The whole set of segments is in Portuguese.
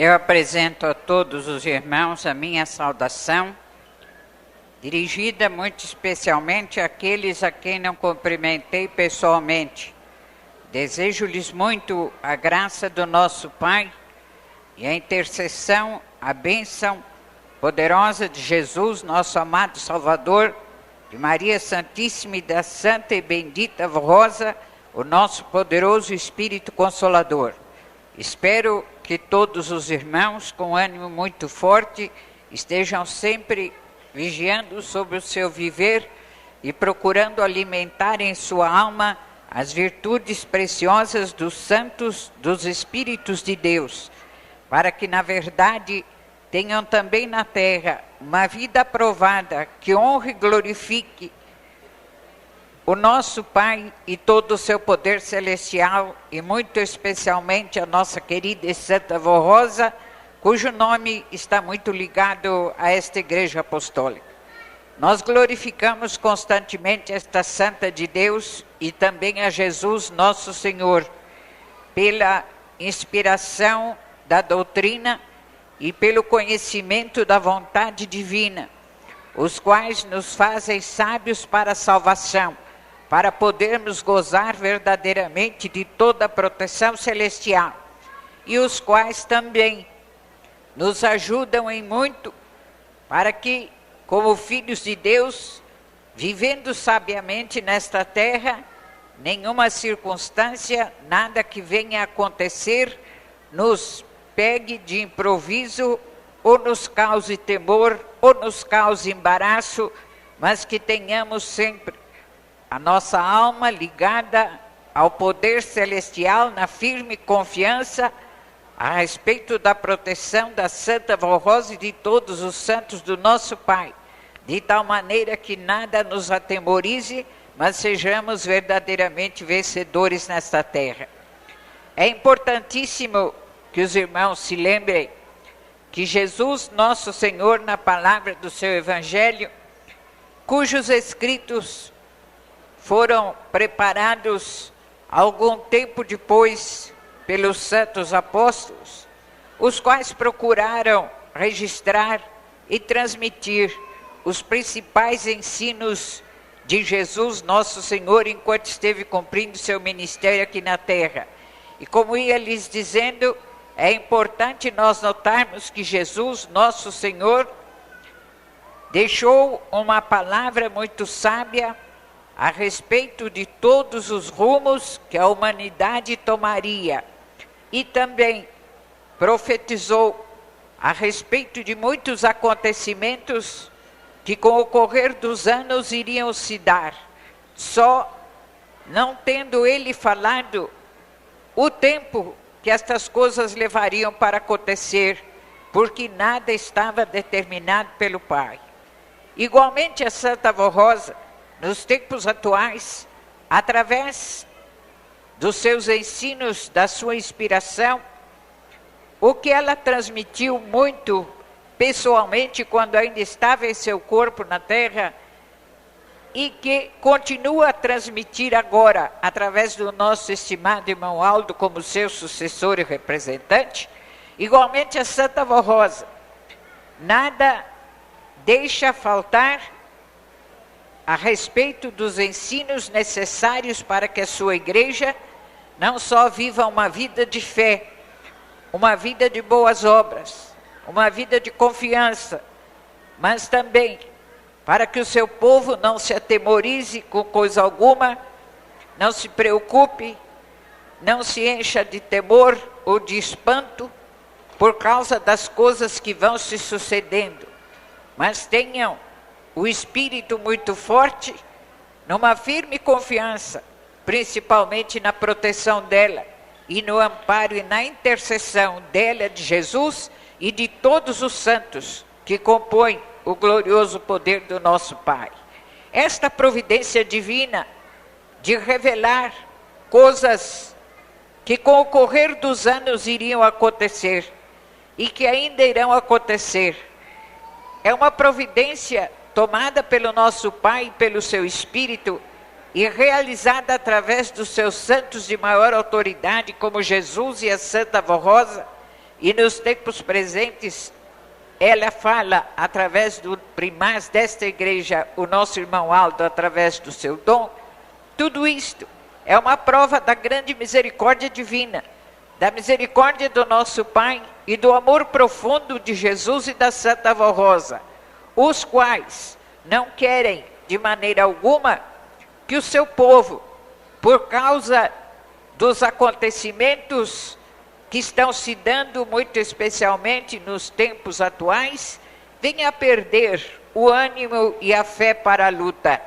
Eu apresento a todos os irmãos a minha saudação, dirigida muito especialmente àqueles a quem não cumprimentei pessoalmente. Desejo-lhes muito a graça do nosso Pai e a intercessão, a bênção poderosa de Jesus, nosso amado Salvador, de Maria Santíssima e da Santa e Bendita Rosa, o nosso poderoso Espírito Consolador. Espero que todos os irmãos, com ânimo muito forte, estejam sempre vigiando sobre o seu viver e procurando alimentar em sua alma as virtudes preciosas dos santos, dos Espíritos de Deus, para que, na verdade, tenham também na terra uma vida aprovada, que honre e glorifique o nosso Pai e todo o seu poder celestial, e muito especialmente a nossa querida e Santa Vó Rosa, cujo nome está muito ligado a esta Igreja Apostólica. Nós glorificamos constantemente esta Santa de Deus e também a Jesus nosso Senhor, pela inspiração da doutrina e pelo conhecimento da vontade divina, os quais nos fazem sábios para a salvação, para podermos gozar verdadeiramente de toda a proteção celestial, e os quais também nos ajudam em muito, para que, como filhos de Deus, vivendo sabiamente nesta terra, nenhuma circunstância, nada que venha a acontecer, nos pegue de improviso, ou nos cause temor, ou nos cause embaraço, mas que tenhamos sempre a nossa alma ligada ao poder celestial, na firme confiança a respeito da proteção da Santa Vó Rosa e de todos os santos do nosso Pai, de tal maneira que nada nos atemorize, mas sejamos verdadeiramente vencedores nesta terra. É importantíssimo que os irmãos se lembrem que Jesus, nosso Senhor, na palavra do seu Evangelho, cujos escritos foram preparados algum tempo depois pelos santos apóstolos, os quais procuraram registrar e transmitir os principais ensinos de Jesus, nosso Senhor, enquanto esteve cumprindo seu ministério aqui na terra. E como ia lhes dizendo, é importante nós notarmos que Jesus, nosso Senhor, deixou uma palavra muito sábia a respeito de todos os rumos que a humanidade tomaria, e também profetizou a respeito de muitos acontecimentos que, com o correr dos anos, iriam se dar, só não tendo ele falado o tempo que estas coisas levariam para acontecer, porque nada estava determinado pelo Pai. Igualmente a Santa Vó Rosa, nos tempos atuais, através dos seus ensinos, da sua inspiração, o que ela transmitiu muito pessoalmente quando ainda estava em seu corpo na terra, e que continua a transmitir agora, através do nosso estimado irmão Aldo, como seu sucessor e representante, igualmente a Santa Vó Rosa, nada deixa faltar a respeito dos ensinos necessários para que a sua igreja não só viva uma vida de fé, uma vida de boas obras, uma vida de confiança, mas também para que o seu povo não se atemorize com coisa alguma, não se preocupe, não se encha de temor ou de espanto por causa das coisas que vão se sucedendo, mas tenham o espírito muito forte, numa firme confiança, principalmente na proteção dela, e no amparo e na intercessão dela, de Jesus e de todos os santos que compõem o glorioso poder do nosso Pai. Esta providência divina de revelar coisas que com o correr dos anos iriam acontecer e que ainda irão acontecer, é uma providência tomada pelo nosso Pai e pelo seu Espírito e realizada através dos seus santos de maior autoridade, como Jesus e a Santa Vó Rosa, E nos tempos presentes, ela fala, através do primaz desta igreja, o nosso irmão Aldo, através do seu dom, tudo isto é uma prova da grande misericórdia divina, da misericórdia do nosso Pai e do amor profundo de Jesus e da Santa Avó Rosa, os quais não querem, de maneira alguma, que o seu povo, por causa dos acontecimentos que estão se dando muito especialmente nos tempos atuais, venha a perder o ânimo e a fé para a luta,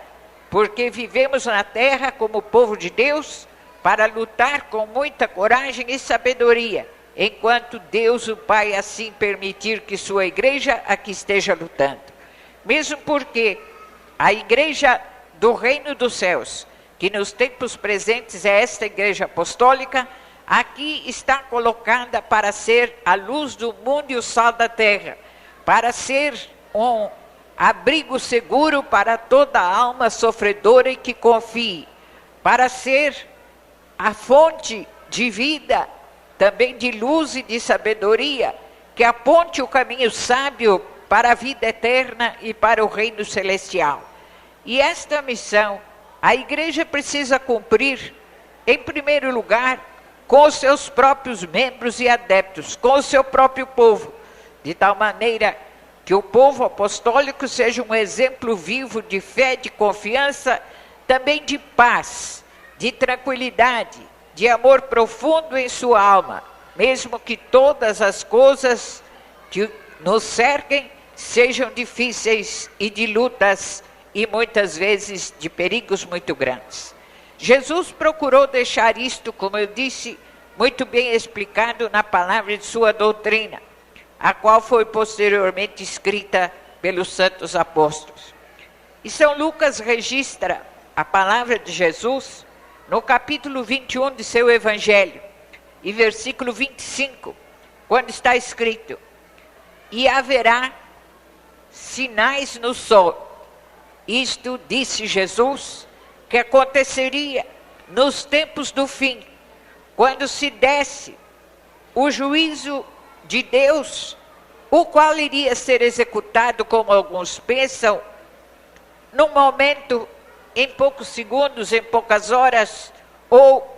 porque vivemos na terra como povo de Deus para lutar com muita coragem e sabedoria, enquanto Deus, o Pai, assim permitir que sua igreja aqui esteja lutando. Mesmo porque a igreja do reino dos céus, que nos tempos presentes é esta igreja apostólica, aqui está colocada para ser a luz do mundo e o sal da terra, para ser um abrigo seguro para toda alma sofredora e que confie, para ser a fonte de vida, também de luz e de sabedoria, que aponte o caminho sábio para a vida eterna e para o reino celestial. E esta missão, a igreja precisa cumprir, em primeiro lugar, com os seus próprios membros e adeptos, com o seu próprio povo, de tal maneira que o povo apostólico seja um exemplo vivo de fé, de confiança, também de paz, de tranquilidade, de amor profundo em sua alma, mesmo que todas as coisas que nos cerquem sejam difíceis e de lutas e muitas vezes de perigos muito grandes. Jesus procurou deixar isto, como eu disse, muito bem explicado na palavra de sua doutrina, a qual foi posteriormente escrita pelos santos apóstolos. E São Lucas registra a palavra de Jesus no capítulo 21 de seu evangelho, e versículo 25, quando está escrito: e haverá sinais no sol. Isto, disse Jesus, que aconteceria nos tempos do fim, quando se desse o juízo de Deus, o qual iria ser executado, como alguns pensam, num momento, em poucos segundos, em poucas horas, ou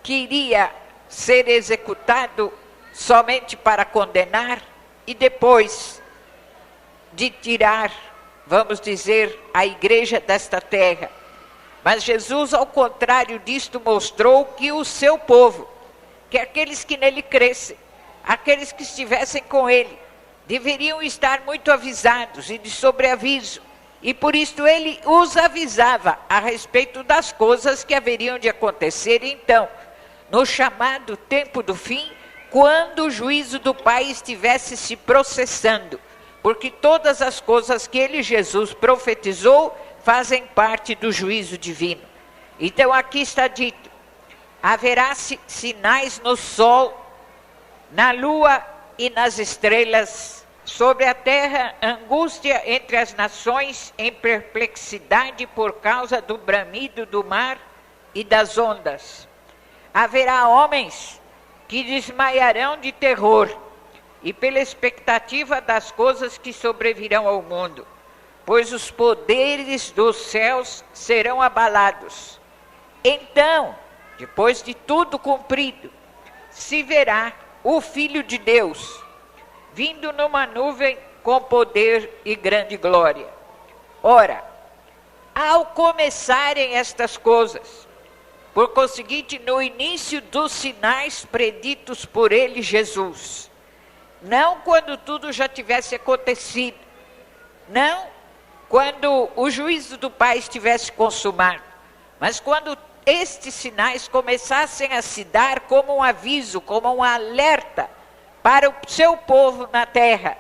que iria ser executado somente para condenar e depois de tirar, vamos dizer, a igreja desta terra. Mas Jesus, ao contrário disto, mostrou que o seu povo, que aqueles que nele crescem, aqueles que estivessem com ele, deveriam estar muito avisados e de sobreaviso. E por isso ele os avisava a respeito das coisas que haveriam de acontecer então, no chamado tempo do fim, quando o juízo do Pai estivesse se processando. Porque todas as coisas que ele, Jesus, profetizou, fazem parte do juízo divino. Então aqui está dito: haverá sinais no sol, na lua e nas estrelas, sobre a terra angústia entre as nações, em perplexidade por causa do bramido do mar e das ondas. Haverá homens que desmaiarão de terror e pela expectativa das coisas que sobrevirão ao mundo, pois os poderes dos céus serão abalados. Então, depois de tudo cumprido, se verá o Filho de Deus vindo numa nuvem com poder e grande glória. Ora, ao começarem estas coisas, por conseguinte, no início dos sinais preditos por ele, Jesus, não quando tudo já tivesse acontecido, não quando o juízo do Pai estivesse consumado, mas quando estes sinais começassem a se dar como um aviso, como um alerta para o seu povo na terra.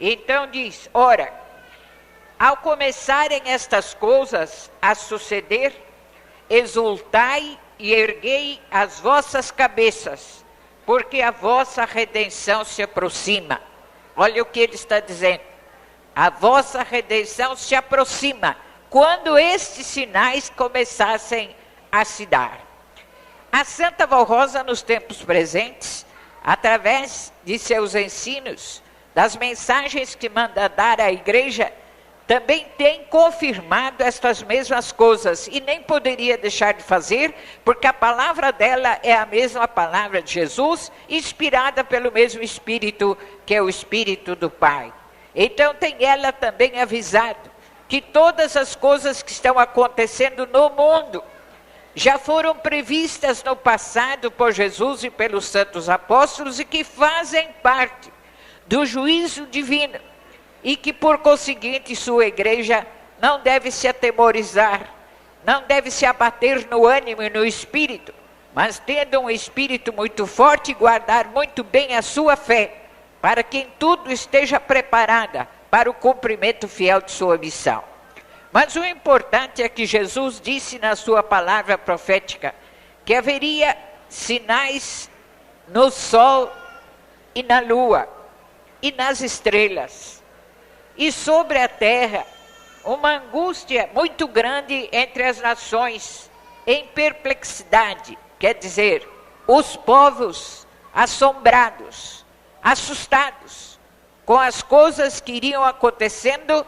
Então diz: ora, ao começarem estas coisas a suceder, exultai e erguei as vossas cabeças, porque a vossa redenção se aproxima. Olha o que ele está dizendo: a vossa redenção se aproxima, quando estes sinais começassem a se dar. A Santa Avó Rosa, nos tempos presentes, através de seus ensinos, das mensagens que manda dar à igreja, também tem confirmado estas mesmas coisas, e nem poderia deixar de fazer, porque a palavra dela é a mesma palavra de Jesus, inspirada pelo mesmo Espírito, que é o Espírito do Pai. Então tem ela também avisado que todas as coisas que estão acontecendo no mundo já foram previstas no passado por Jesus e pelos santos apóstolos, e que fazem parte do juízo divino, e que por conseguinte sua igreja não deve se atemorizar, não deve se abater no ânimo e no espírito, mas tendo um espírito muito forte, guardar muito bem a sua fé, para que em tudo esteja preparada para o cumprimento fiel de sua missão. Mas o importante é que Jesus disse na sua palavra profética que haveria sinais no sol e na lua e nas estrelas, e sobre a terra uma angústia muito grande entre as nações, em perplexidade, quer dizer, os povos assombrados, assustados com as coisas que iriam acontecendo,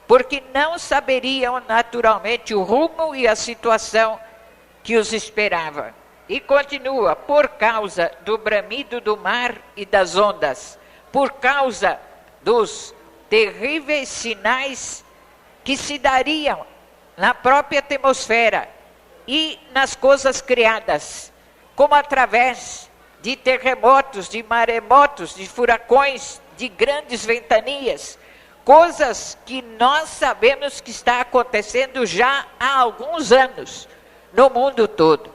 porque não saberiam naturalmente o rumo e a situação que os esperava. E continua, por causa do bramido do mar e das ondas, por causa dos terríveis sinais que se dariam na própria atmosfera e nas coisas criadas, como através de terremotos, de maremotos, de furacões, de grandes ventanias, coisas que nós sabemos que está acontecendo já há alguns anos no mundo todo.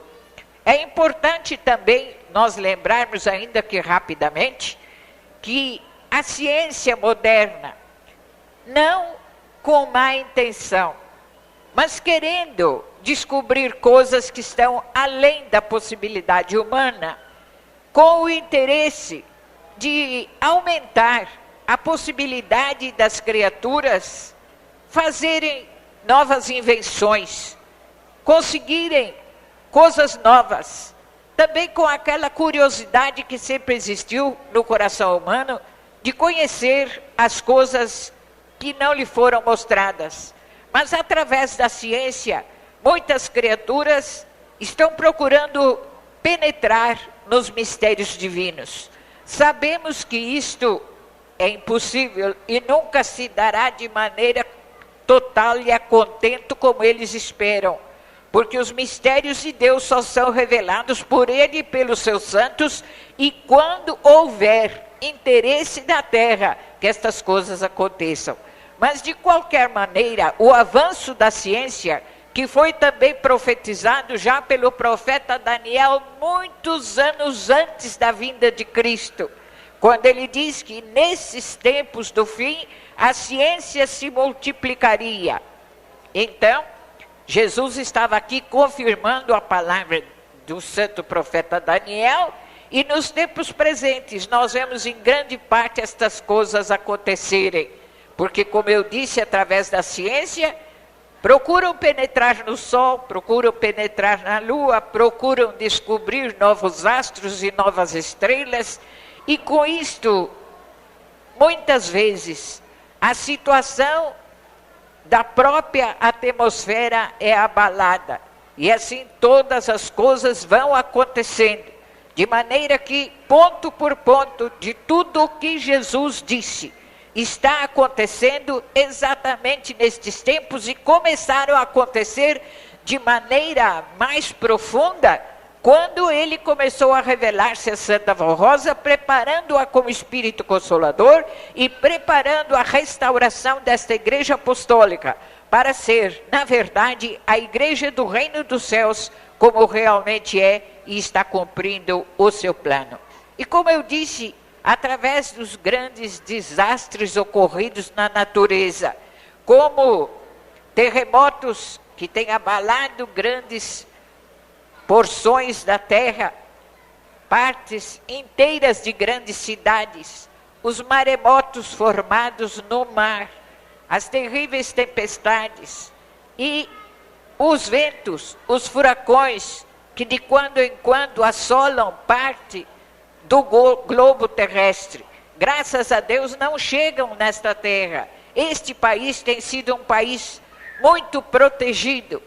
É importante também nós lembrarmos, ainda que rapidamente, que a ciência moderna, não com má intenção, mas querendo descobrir coisas que estão além da possibilidade humana, com o interesse de aumentar a possibilidade das criaturas fazerem novas invenções, conseguirem coisas novas, também com aquela curiosidade que sempre existiu no coração humano, de conhecer as coisas que não lhe foram mostradas. Mas através da ciência, muitas criaturas estão procurando penetrar nos mistérios divinos. Sabemos que isto é impossível e nunca se dará de maneira total e a contento como eles esperam, porque os mistérios de Deus só são revelados por Ele e pelos seus santos, e quando houver interesse da terra que estas coisas aconteçam. Mas de qualquer maneira, o avanço da ciência, que foi também profetizado já pelo profeta Daniel muitos anos antes da vinda de Cristo, quando ele diz que nesses tempos do fim a ciência se multiplicaria. Então, Jesus estava aqui confirmando a palavra do santo profeta Daniel, e nos tempos presentes nós vemos em grande parte estas coisas acontecerem, porque, como eu disse, através da ciência, procuram penetrar no sol, procuram penetrar na lua, procuram descobrir novos astros e novas estrelas, e com isto, muitas vezes, a situação da própria atmosfera é abalada, e assim todas as coisas vão acontecendo, de maneira que, ponto por ponto, de tudo o que Jesus disse, está acontecendo exatamente nestes tempos, e começaram a acontecer de maneira mais profunda quando ele começou a revelar-se a Santa Vó Rosa, preparando-a como Espírito Consolador e preparando a restauração desta Igreja Apostólica para ser, na verdade, a Igreja do Reino dos Céus, como realmente é e está cumprindo o seu plano. E como eu disse, através dos grandes desastres ocorridos na natureza, como terremotos que têm abalado grandes porções da terra, partes inteiras de grandes cidades, os maremotos formados no mar, as terríveis tempestades e os ventos, os furacões que de quando em quando assolam parte do globo terrestre. Graças a Deus não chegam nesta terra. Este país tem sido um país muito protegido,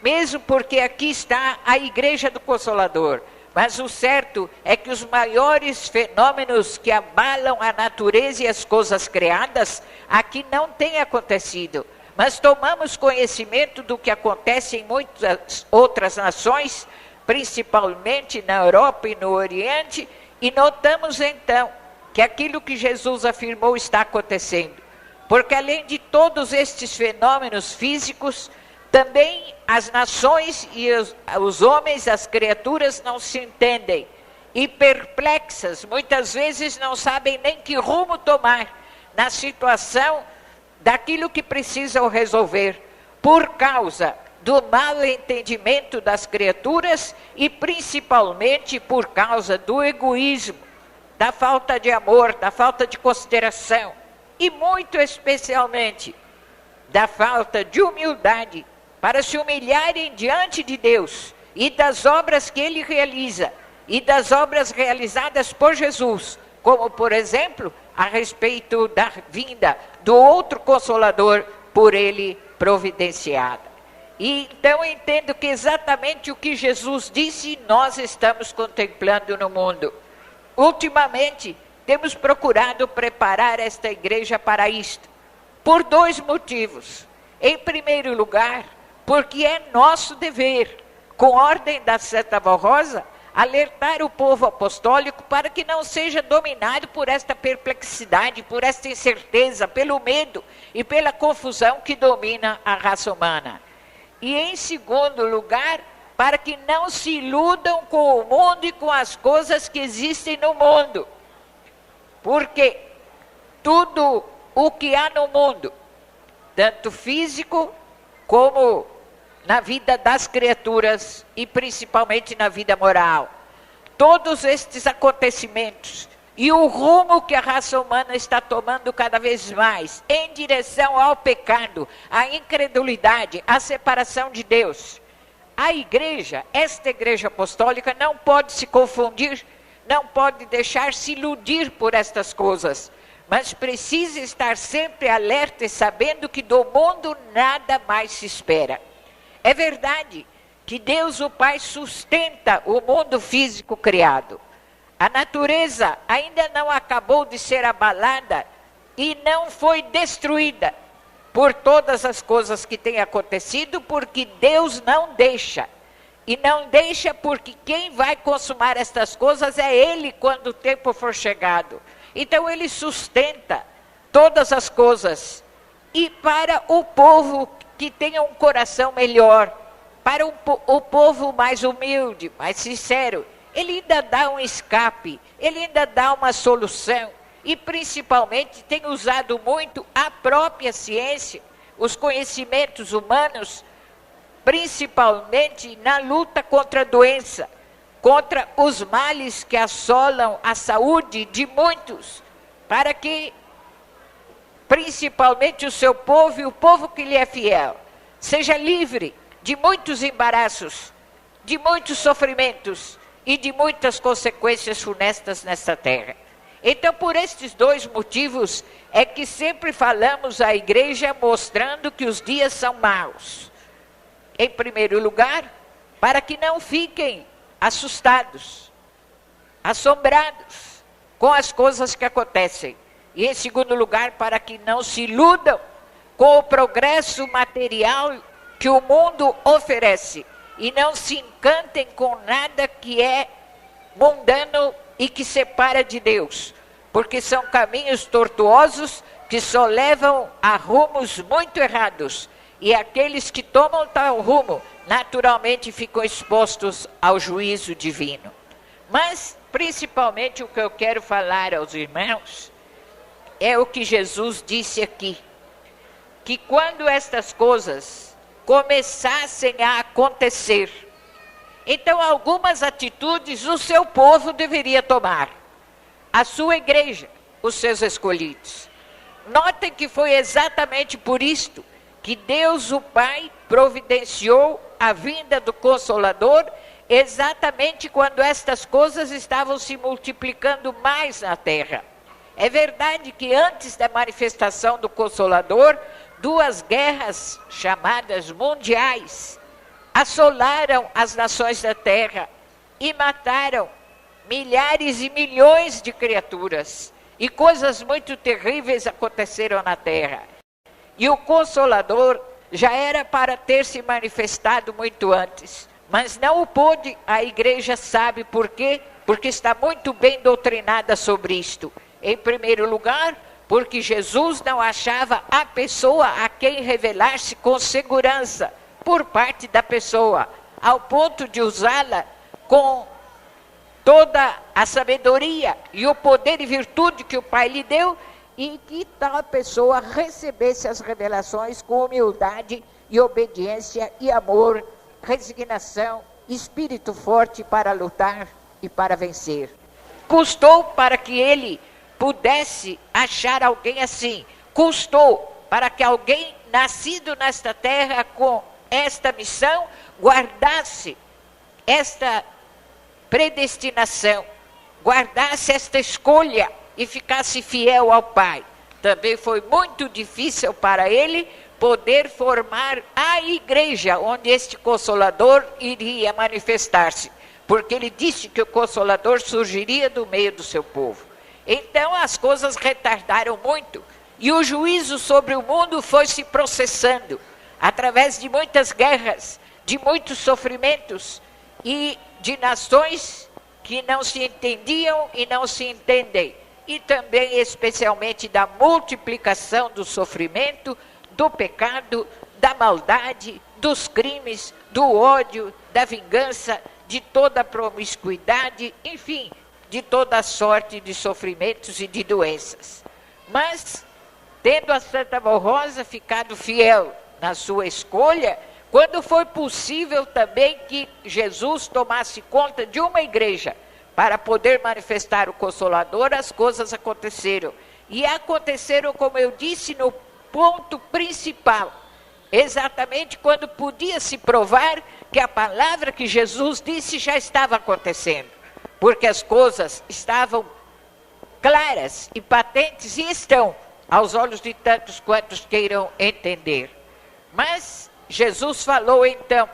mesmo porque aqui está a Igreja do Consolador. Mas o certo é que os maiores fenômenos que abalam a natureza e as coisas criadas, aqui não têm acontecido. Mas tomamos conhecimento do que acontece em muitas outras nações, principalmente na Europa e no Oriente, e notamos então que aquilo que Jesus afirmou está acontecendo. Porque além de todos estes fenômenos físicos, também as nações e os homens, as criaturas não se entendem. E perplexas, muitas vezes não sabem nem que rumo tomar na situação daquilo que precisam resolver, por causa do mau entendimento das criaturas e principalmente por causa do egoísmo, da falta de amor, da falta de consideração e muito especialmente da falta de humildade para se humilharem diante de Deus e das obras que Ele realiza e das obras realizadas por Jesus, como por exemplo a respeito da vinda do outro Consolador por Ele providenciada. E então eu entendo que exatamente o que Jesus disse nós estamos contemplando no mundo. Ultimamente temos procurado preparar esta igreja para isto, por dois motivos. Em primeiro lugar, porque é nosso dever, com ordem da Santa Rosa, alertar o povo apostólico para que não seja dominado por esta perplexidade, por esta incerteza, pelo medo e pela confusão que domina a raça humana. E em segundo lugar, para que não se iludam com o mundo e com as coisas que existem no mundo. Porque tudo o que há no mundo, tanto físico como na vida das criaturas e principalmente na vida moral, todos estes acontecimentos e o rumo que a raça humana está tomando cada vez mais em direção ao pecado, à incredulidade, à separação de Deus. A igreja, esta igreja apostólica, não pode se confundir, não pode deixar se iludir por estas coisas, mas precisa estar sempre alerta e sabendo que do mundo nada mais se espera. É verdade que Deus o Pai sustenta o mundo físico criado. A natureza ainda não acabou de ser abalada e não foi destruída por todas as coisas que têm acontecido, porque Deus não deixa. E não deixa porque quem vai consumar estas coisas é Ele quando o tempo for chegado. Então Ele sustenta todas as coisas. E para o povo que tenha um coração melhor, para o povo mais humilde, mais sincero, Ele ainda dá um escape, Ele ainda dá uma solução. E principalmente tem usado muito a própria ciência, os conhecimentos humanos, principalmente na luta contra a doença, contra os males que assolam a saúde de muitos, para que principalmente o seu povo e o povo que lhe é fiel, seja livre de muitos embaraços, de muitos sofrimentos e de muitas consequências funestas nesta terra. Então, por estes dois motivos, é que sempre falamos à igreja mostrando que os dias são maus. Em primeiro lugar, para que não fiquem assustados, assombrados com as coisas que acontecem. E em segundo lugar, para que não se iludam com o progresso material que o mundo oferece. E não se encantem com nada que é mundano e que separa de Deus. Porque são caminhos tortuosos que só levam a rumos muito errados. E aqueles que tomam tal rumo, naturalmente ficam expostos ao juízo divino. Mas, principalmente, o que eu quero falar aos irmãos é o que Jesus disse aqui. Que quando estas coisas começassem a acontecer, então algumas atitudes o seu povo deveria tomar. A sua igreja, os seus escolhidos. Notem que foi exatamente por isto que Deus o Pai providenciou a vinda do Consolador exatamente quando estas coisas estavam se multiplicando mais na terra. É verdade que antes da manifestação do Consolador, 2 guerras chamadas mundiais assolaram as nações da terra e mataram milhares e milhões de criaturas. E coisas muito terríveis aconteceram na terra. E o Consolador já era para ter se manifestado muito antes. Mas não o pôde, a igreja sabe por quê? Porque está muito bem doutrinada sobre isto. Em primeiro lugar, porque Jesus não achava a pessoa a quem revelar-se com segurança por parte da pessoa, ao ponto de usá-la com toda a sabedoria e o poder e virtude que o Pai lhe deu, e que tal pessoa recebesse as revelações com humildade e obediência e amor, resignação, espírito forte para lutar e para vencer. Custou para que ele pudesse achar alguém assim. Custou para que alguém nascido nesta terra com esta missão guardasse esta predestinação, guardasse esta escolha e ficasse fiel ao Pai. Também foi muito difícil para ele poder formar a igreja onde este Consolador iria manifestar-se, porque ele disse que o Consolador surgiria do meio do seu povo. Então as coisas retardaram muito e o juízo sobre o mundo foi se processando através de muitas guerras, de muitos sofrimentos e de nações que não se entendiam e não se entendem, e também especialmente da multiplicação do sofrimento, do pecado, da maldade, dos crimes, do ódio, da vingança, de toda a promiscuidade, enfim, de toda a sorte de sofrimentos e de doenças. Mas, tendo a Santa Mão Rosa ficado fiel na sua escolha, quando foi possível também que Jesus tomasse conta de uma igreja para poder manifestar o Consolador, as coisas aconteceram. E aconteceram, como eu disse, no ponto principal, exatamente quando podia se provar que a palavra que Jesus disse já estava acontecendo, porque as coisas estavam claras e patentes e estão aos olhos de tantos quantos queiram entender. Mas Jesus falou então,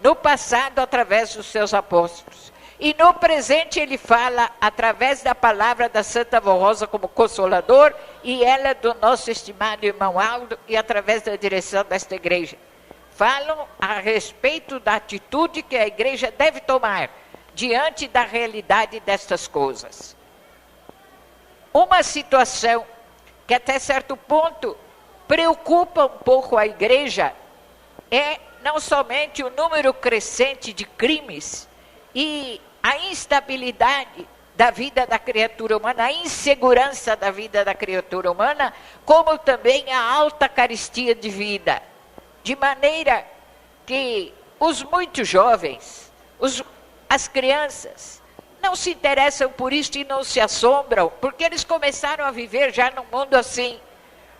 no passado, através dos seus apóstolos. E no presente ele fala através da palavra da Santa Mão Rosa como Consolador, e ela do nosso estimado irmão Aldo, e através da direção desta igreja. Falam a respeito da atitude que a igreja deve tomar diante da realidade destas coisas. Uma situação que até certo ponto preocupa um pouco a igreja é não somente o número crescente de crimes e a instabilidade da vida da criatura humana, a insegurança da vida da criatura humana, como também a alta carestia de vida. De maneira que os muito jovens, as crianças, não se interessam por isto e não se assombram, porque eles começaram a viver já num mundo assim.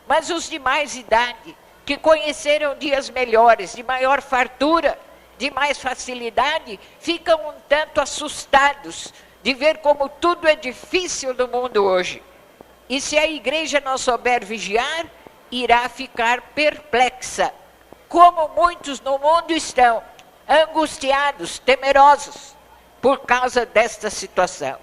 Mas os de mais idade, que conheceram dias melhores, de maior fartura, de mais facilidade, ficam um tanto assustados de ver como tudo é difícil no mundo hoje. E se a igreja não souber vigiar, irá ficar perplexa, como muitos no mundo estão, angustiados, temerosos, por causa desta situação.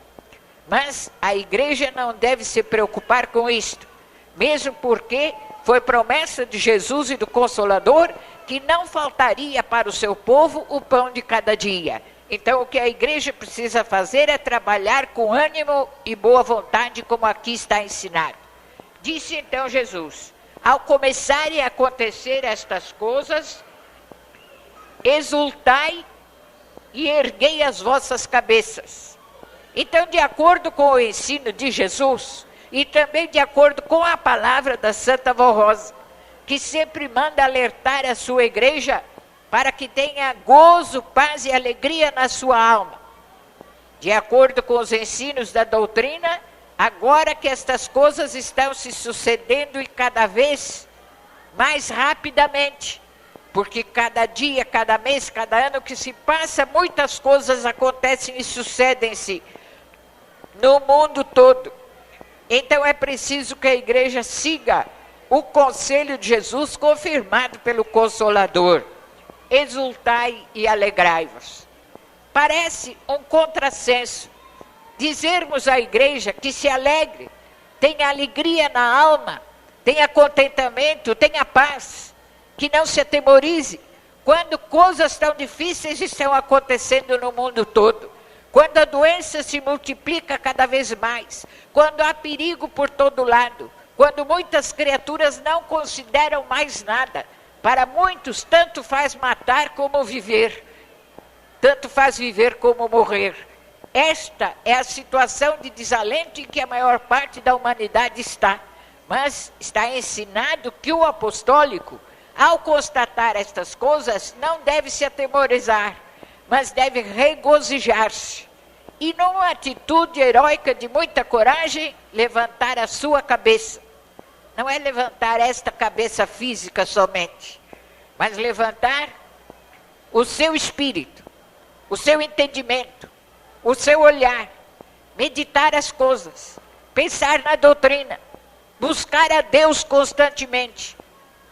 Mas a igreja não deve se preocupar com isto, mesmo porque foi promessa de Jesus e do Consolador que não faltaria para o seu povo o pão de cada dia. Então o que a igreja precisa fazer é trabalhar com ânimo e boa vontade, como aqui está ensinado. Disse então Jesus: ao começarem a acontecer estas coisas, exultai e erguei as vossas cabeças. Então, de acordo com o ensino de Jesus, e também de acordo com a palavra da Santa Mão Rosa, que sempre manda alertar a sua igreja para que tenha gozo, paz e alegria na sua alma. De acordo com os ensinos da doutrina, agora que estas coisas estão se sucedendo e cada vez mais rapidamente, porque cada dia, cada mês, cada ano que se passa, muitas coisas acontecem e sucedem-se no mundo todo. Então é preciso que a igreja siga o conselho de Jesus confirmado pelo Consolador. Exultai e alegrai-vos. Parece um contrassenso dizermos à igreja que se alegre, tenha alegria na alma, tenha contentamento, tenha paz, que não se atemorize, quando coisas tão difíceis estão acontecendo no mundo todo, quando a doença se multiplica cada vez mais, quando há perigo por todo lado, quando muitas criaturas não consideram mais nada. Para muitos, tanto faz matar como viver, tanto faz viver como morrer. Esta é a situação de desalento em que a maior parte da humanidade está. Mas está ensinado que o apostólico, ao constatar estas coisas, não deve se atemorizar, mas deve regozijar-se. E numa atitude heróica de muita coragem, levantar a sua cabeça. Não é levantar esta cabeça física somente, mas levantar o seu espírito, o seu entendimento, o seu olhar, meditar as coisas, pensar na doutrina, buscar a Deus constantemente,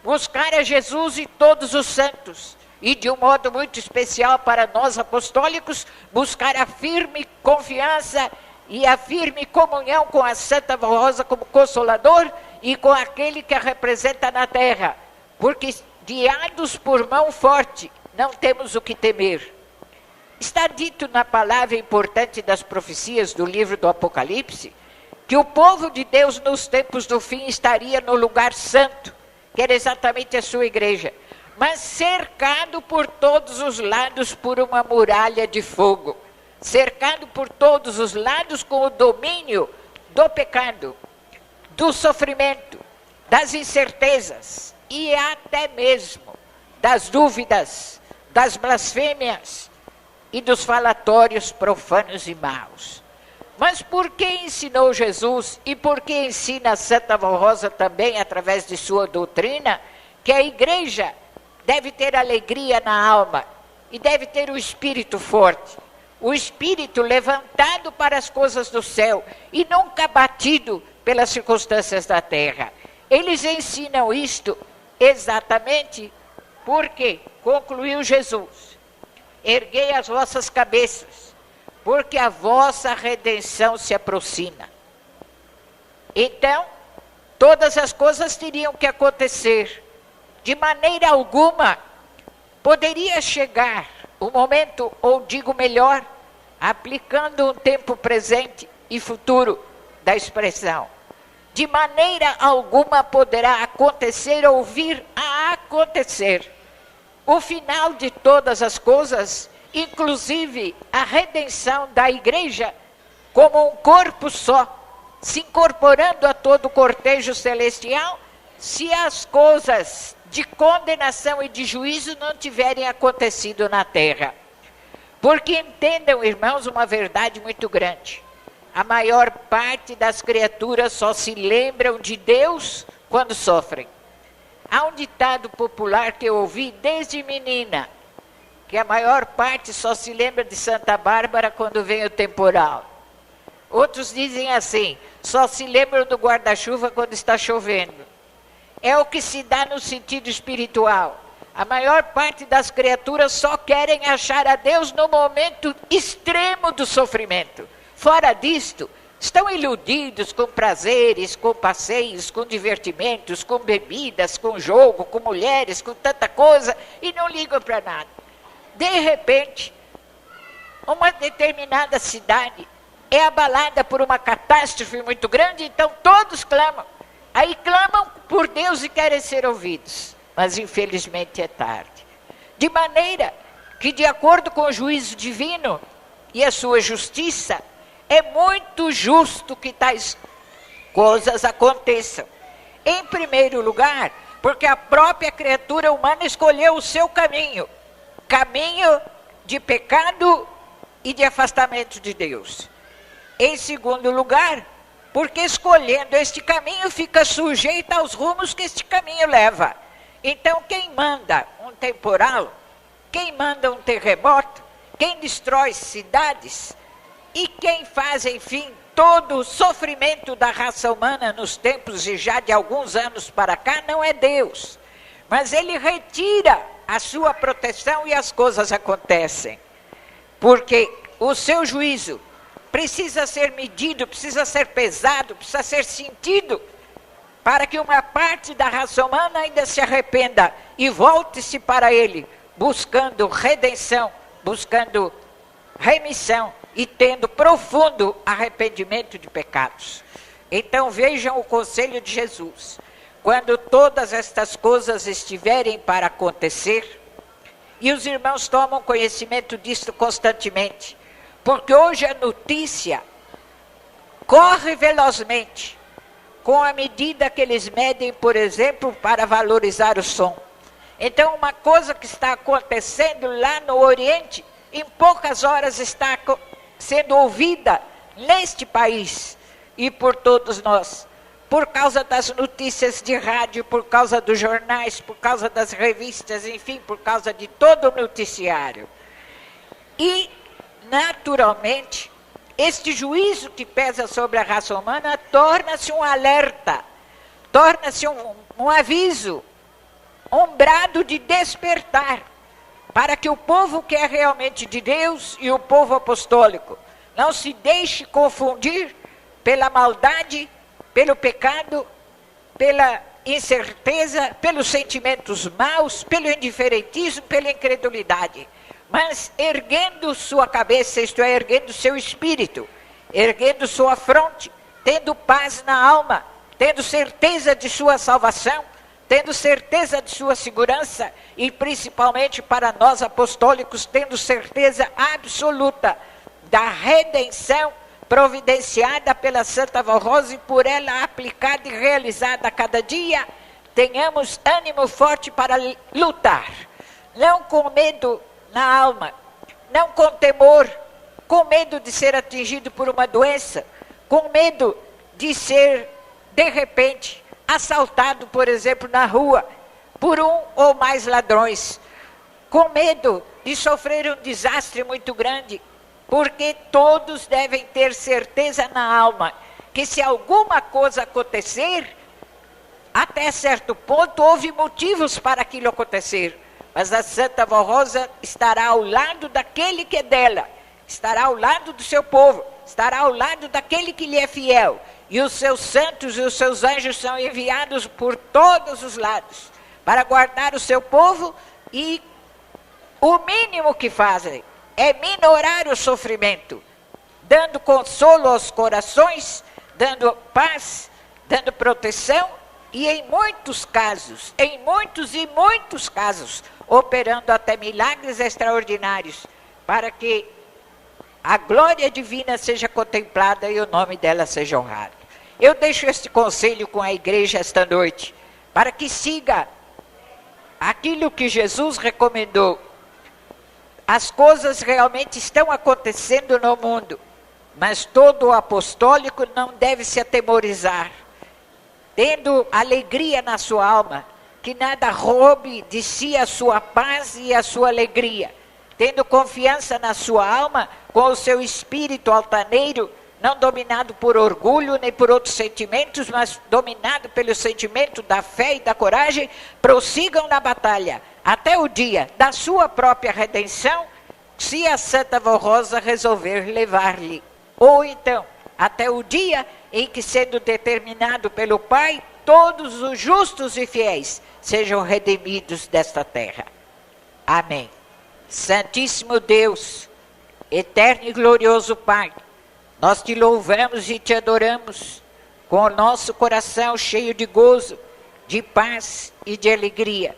buscar a Jesus e todos os santos, e de um modo muito especial para nós apostólicos, buscar a firme confiança e a firme comunhão com a Santa Rosa como Consolador e com aquele que a representa na terra, porque guiados por mão forte, não temos o que temer. Está dito na palavra importante das profecias do livro do Apocalipse, que o povo de Deus nos tempos do fim estaria no lugar santo, que era exatamente a sua igreja, mas cercado por todos os lados por uma muralha de fogo, cercado por todos os lados com o domínio do pecado, do sofrimento, das incertezas e até mesmo das dúvidas, das blasfêmias e dos falatórios profanos e maus. Mas por que ensinou Jesus e por que ensina a Santa Rosa também através de sua doutrina que a igreja deve ter alegria na alma e deve ter o espírito forte, o espírito levantado para as coisas do céu e nunca abatido pelas circunstâncias da terra? Eles ensinam isto exatamente porque, concluiu Jesus, erguei as vossas cabeças, porque a vossa redenção se aproxima. Então, todas as coisas teriam que acontecer. De maneira alguma, poderia chegar o momento, ou digo melhor, aplicando um tempo presente e futuro da expressão. De maneira alguma poderá acontecer ou vir a acontecer o final de todas as coisas, inclusive a redenção da igreja como um corpo só, se incorporando a todo o cortejo celestial, se as coisas de condenação e de juízo não tiverem acontecido na terra. Porque entendam, irmãos, uma verdade muito grande. A maior parte das criaturas só se lembram de Deus quando sofrem. Há um ditado popular que eu ouvi desde menina, que a maior parte só se lembra de Santa Bárbara quando vem o temporal. Outros dizem assim, só se lembram do guarda-chuva quando está chovendo. É o que se dá no sentido espiritual. A maior parte das criaturas só querem achar a Deus no momento extremo do sofrimento. Fora disto, estão iludidos com prazeres, com passeios, com divertimentos, com bebidas, com jogo, com mulheres, com tanta coisa, e não ligam para nada. De repente, uma determinada cidade é abalada por uma catástrofe muito grande, então todos clamam. Aí clamam por Deus e querem ser ouvidos, mas infelizmente é tarde. De maneira que, de acordo com o juízo divino e a sua justiça, é muito justo que tais coisas aconteçam. Em primeiro lugar, porque a própria criatura humana escolheu o seu caminho de pecado e de afastamento de Deus. Em segundo lugar, porque escolhendo este caminho fica sujeita aos rumos que este caminho leva. Então quem manda um temporal, quem manda um terremoto, quem destrói cidades e quem faz, enfim, todo o sofrimento da raça humana nos tempos e já de alguns anos para cá não é Deus. Mas ele retira a sua proteção e as coisas acontecem. Porque o seu juízo precisa ser medido, precisa ser pesado, precisa ser sentido, para que uma parte da raça humana ainda se arrependa e volte-se para ele, buscando redenção, buscando remissão e tendo profundo arrependimento de pecados. Então vejam o conselho de Jesus. Quando todas estas coisas estiverem para acontecer, e os irmãos tomam conhecimento disto constantemente, porque hoje a notícia corre velozmente, com a medida que eles medem, por exemplo, para valorizar o som. Então, uma coisa que está acontecendo lá no Oriente, em poucas horas está sendo ouvida neste país e por todos nós, por causa das notícias de rádio, por causa dos jornais, por causa das revistas, enfim, por causa de todo o noticiário. E, naturalmente, este juízo que pesa sobre a raça humana torna-se um alerta, torna-se um aviso, um brado de despertar, para que o povo que é realmente de Deus e o povo apostólico não se deixe confundir pela maldade, pelo pecado, pela incerteza, pelos sentimentos maus, pelo indiferentismo, pela incredulidade. Mas erguendo sua cabeça, isto é, erguendo seu espírito, erguendo sua fronte, tendo paz na alma, tendo certeza de sua salvação, tendo certeza de sua segurança e principalmente para nós apostólicos, tendo certeza absoluta da redenção providenciada pela Santa Vó Rosa e por ela aplicada e realizada a cada dia, tenhamos ânimo forte para lutar, não com medo na alma, não com temor, com medo de ser atingido por uma doença, com medo de ser, de repente, assaltado, por exemplo, na rua, por um ou mais ladrões, com medo de sofrer um desastre muito grande, porque todos devem ter certeza na alma que se alguma coisa acontecer, até certo ponto houve motivos para aquilo acontecer, mas a Santa Vó Rosa estará ao lado daquele que é dela, estará ao lado do seu povo, estará ao lado daquele que lhe é fiel, e os seus santos e os seus anjos são enviados por todos os lados, para guardar o seu povo, e o mínimo que fazem é minorar o sofrimento, dando consolo aos corações, dando paz, dando proteção e em muitos casos, em muitos e muitos casos, operando até milagres extraordinários, para que a glória divina seja contemplada e o nome dela seja honrado. Eu deixo este conselho com a igreja esta noite, para que siga aquilo que Jesus recomendou. As coisas realmente estão acontecendo no mundo, mas todo apostólico não deve se atemorizar, tendo alegria na sua alma, que nada roube de si a sua paz e a sua alegria, tendo confiança na sua alma, com o seu espírito altaneiro, não dominado por orgulho nem por outros sentimentos, mas dominado pelo sentimento da fé e da coragem, prossigam na batalha, até o dia da sua própria redenção, se a Santa Vó Rosa resolver levar-lhe. Ou então, até o dia em que, sendo determinado pelo Pai, todos os justos e fiéis sejam redimidos desta terra. Amém. Santíssimo Deus, eterno e glorioso Pai, nós te louvamos e te adoramos com o nosso coração cheio de gozo, de paz e de alegria.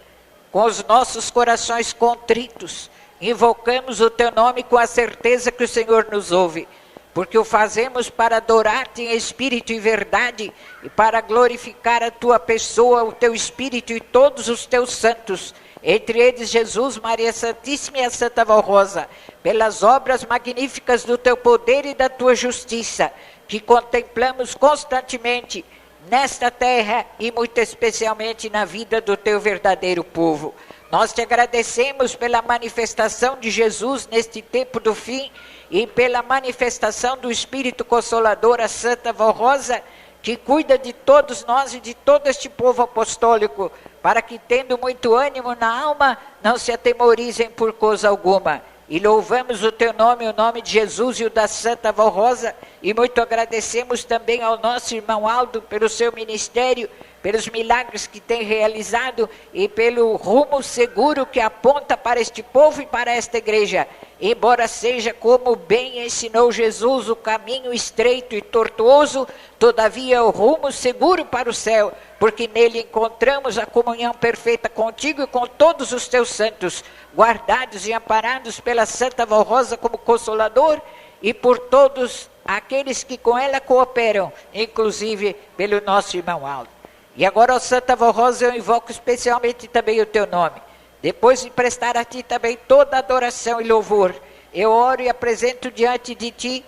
Com os nossos corações contritos, invocamos o teu nome com a certeza que o Senhor nos ouve, porque o fazemos para adorar-te em espírito e verdade e para glorificar a tua pessoa, o teu espírito e todos os teus santos, entre eles Jesus, Maria Santíssima e a Santa Vó Rosa, pelas obras magníficas do teu poder e da tua justiça, que contemplamos constantemente nesta terra e muito especialmente na vida do teu verdadeiro povo. Nós te agradecemos pela manifestação de Jesus neste tempo do fim e pela manifestação do Espírito Consolador, a Santa Vó Rosa, que cuida de todos nós e de todo este povo apostólico, para que, tendo muito ânimo na alma, não se atemorizem por coisa alguma. E louvamos o teu nome, o nome de Jesus e o da Santa Vó Rosa, e muito agradecemos também ao nosso irmão Aldo pelo seu ministério, pelos milagres que tem realizado e pelo rumo seguro que aponta para este povo e para esta igreja. Embora seja como bem ensinou Jesus, o caminho estreito e tortuoso, todavia é o rumo seguro para o céu, porque nele encontramos a comunhão perfeita contigo e com todos os teus santos, guardados e amparados pela Santa Vó Rosa como Consolador e por todos aqueles que com ela cooperam, inclusive pelo nosso irmão Aldo. E agora, ó Santa Vó Rosa, eu invoco especialmente também o teu nome. Depois de prestar a ti também toda adoração e louvor, eu oro e apresento diante de ti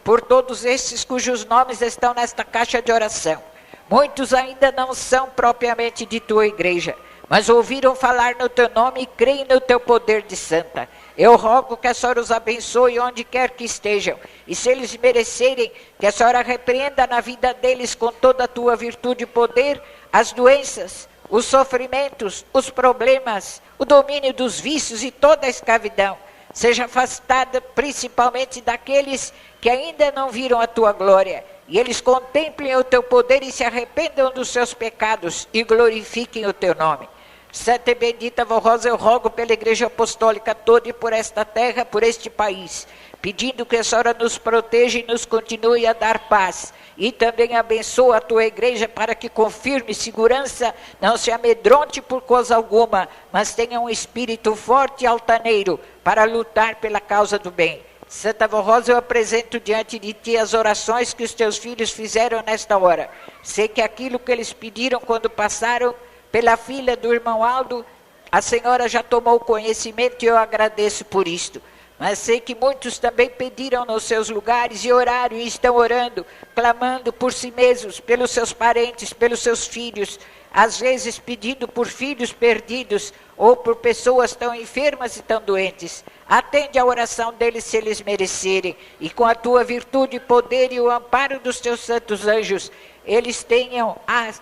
por todos estes cujos nomes estão nesta caixa de oração. Muitos ainda não são propriamente de tua igreja, mas ouviram falar no teu nome e creem no teu poder de santa. Eu rogo que a senhora os abençoe onde quer que estejam, e se eles merecerem, que a senhora repreenda na vida deles com toda a tua virtude e poder, as doenças, os sofrimentos, os problemas, o domínio dos vícios e toda a escravidão. Seja afastada principalmente daqueles que ainda não viram a tua glória, e eles contemplem o teu poder e se arrependam dos seus pecados e glorifiquem o teu nome. Santa e bendita Vó Rosa, eu rogo pela Igreja Apostólica toda e por esta terra, por este país, pedindo que a senhora nos proteja e nos continue a dar paz. E também abençoa a tua igreja para que com firme segurança não se amedronte por coisa alguma, mas tenha um espírito forte e altaneiro para lutar pela causa do bem. Santa Vó Rosa, eu apresento diante de ti as orações que os teus filhos fizeram nesta hora. Sei que aquilo que eles pediram quando passaram pela filha do irmão Aldo, a senhora já tomou conhecimento e eu agradeço por isto. Mas sei que muitos também pediram nos seus lugares e oraram e estão orando, clamando por si mesmos, pelos seus parentes, pelos seus filhos, às vezes pedindo por filhos perdidos ou por pessoas tão enfermas e tão doentes. Atende a oração deles se eles merecerem, e com a tua virtude, poder e o amparo dos teus santos anjos, eles tenham a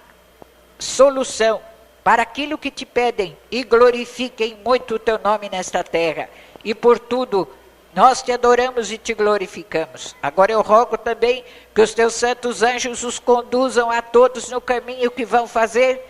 solução para aquilo que te pedem e glorifiquem muito o teu nome nesta terra. E por tudo, nós te adoramos e te glorificamos. Agora eu rogo também que os teus santos anjos os conduzam a todos no caminho que vão fazer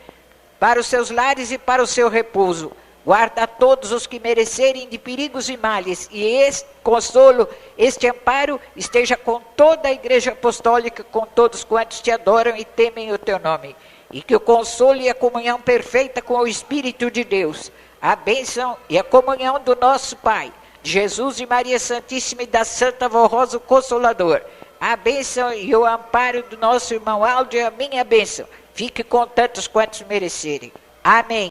para os seus lares e para o seu repouso. Guarda a todos os que merecerem de perigos e males. E este consolo, este amparo, esteja com toda a Igreja Apostólica, com todos quantos te adoram e temem o teu nome. E que o consolo e a comunhão perfeita com o Espírito de Deus, a bênção e a comunhão do nosso Pai, de Jesus e Maria Santíssima e da Santa Vó Rosa, o Consolador, a bênção e o amparo do nosso irmão Aldo e a minha bênção, fique com tantos quantos merecerem. Amém.